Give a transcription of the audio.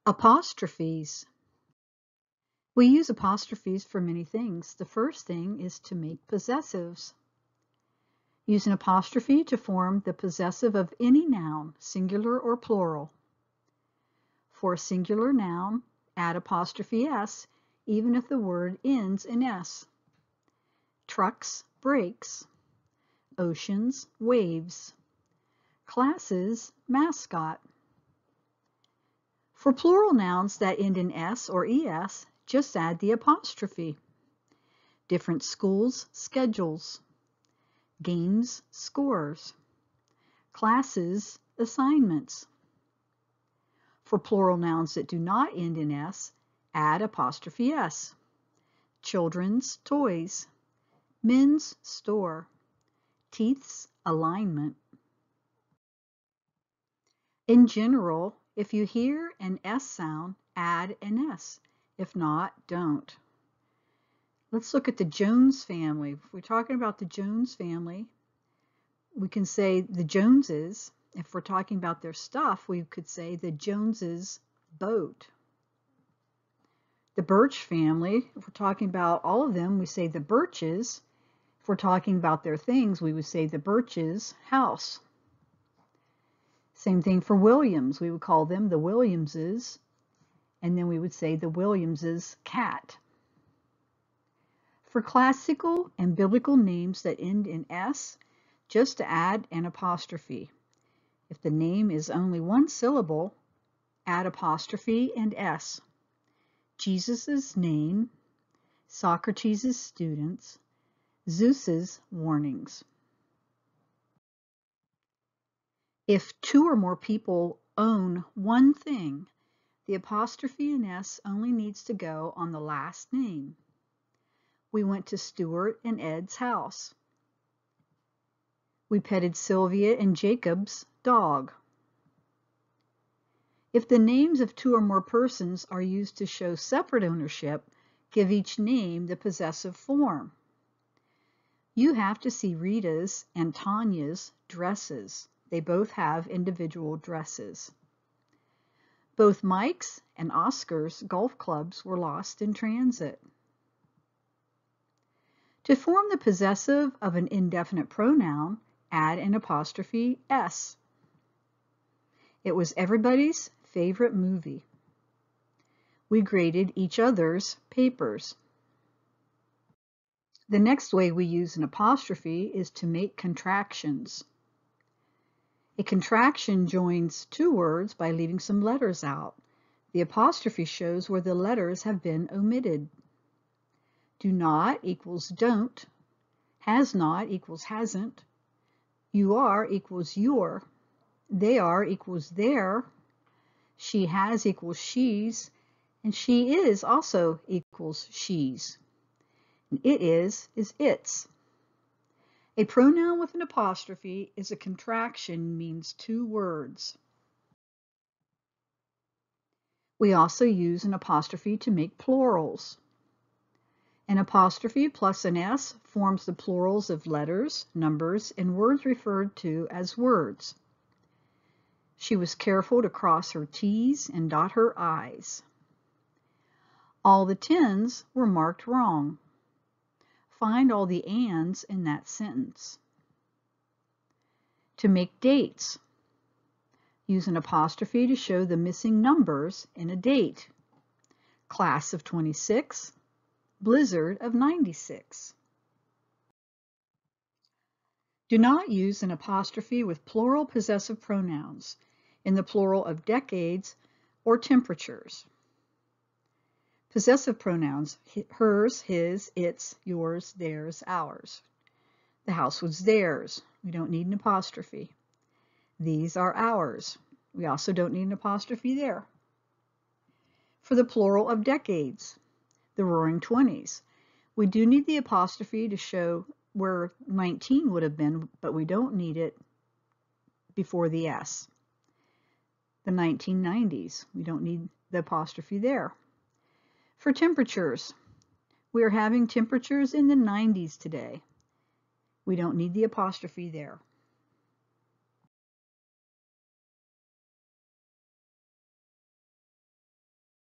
Apostrophes. We use apostrophes for many things. The first thing is to make possessives. Use an apostrophe to form the possessive of any noun, singular or plural. For a singular noun, add apostrophe s, even if the word ends in s. Trucks, brakes. Oceans, waves. Classes, mascot. For plural nouns that end in s or es, just add the apostrophe. Different schools, schedules. Games, scores. Classes, assignments. For plural nouns that do not end in s, add apostrophe s. Children's toys. Men's store. Teeth's alignment. In general, if you hear an s sound, add an s. If not, don't. Let's look at the Jones family. If we're talking about the Jones family, we can say the Joneses. If we're talking about their stuff, we could say the Joneses' boat. The Birch family, if we're talking about all of them, we say the Birches. If we're talking about their things, we would say the Birches' house. Same thing for Williams. We would call them the Williamses, and then we would say the Williamses' cat. For classical and biblical names that end in s, just add an apostrophe. If the name is only one syllable, add apostrophe and s. Jesus' name, Socrates' students, Zeus's warnings. If two or more people own one thing, the apostrophe and s only needs to go on the last name. We went to Stuart and Ed's house. We petted Sylvia and Jacob's dog. If the names of two or more persons are used to show separate ownership, give each name the possessive form. You have to see Rita's and Tanya's dresses. They both have individual dresses. Both Mike's and Oscar's golf clubs were lost in transit. To form the possessive of an indefinite pronoun, add an apostrophe s. It was everybody's favorite movie. We graded each other's papers. The next way we use an apostrophe is to make contractions. A contraction joins two words by leaving some letters out. The apostrophe shows where the letters have been omitted. Do not equals don't. Has not equals hasn't. You are equals your. They are equals their. She has equals she's. And she is also equals she's. And it is its. A pronoun with an apostrophe is a contraction, means two words. We also use an apostrophe to make plurals. An apostrophe plus an s forms the plurals of letters, numbers, and words referred to as words. She was careful to cross her T's and dot her I's. All the tens were marked wrong. Find all the ands in that sentence. To make dates, use an apostrophe to show the missing numbers in a date. Class of 26, blizzard of 96. Do not use an apostrophe with plural possessive pronouns in the plural of decades or temperatures. Possessive pronouns, hers, his, its, yours, theirs, ours. The house was theirs. We don't need an apostrophe. These are ours. We also don't need an apostrophe there. For the plural of decades, the Roaring Twenties, we do need the apostrophe to show where 19 would have been, but we don't need it before the S. The 1990s, we don't need the apostrophe there. For temperatures, we are having temperatures in the 90s today. We don't need the apostrophe there.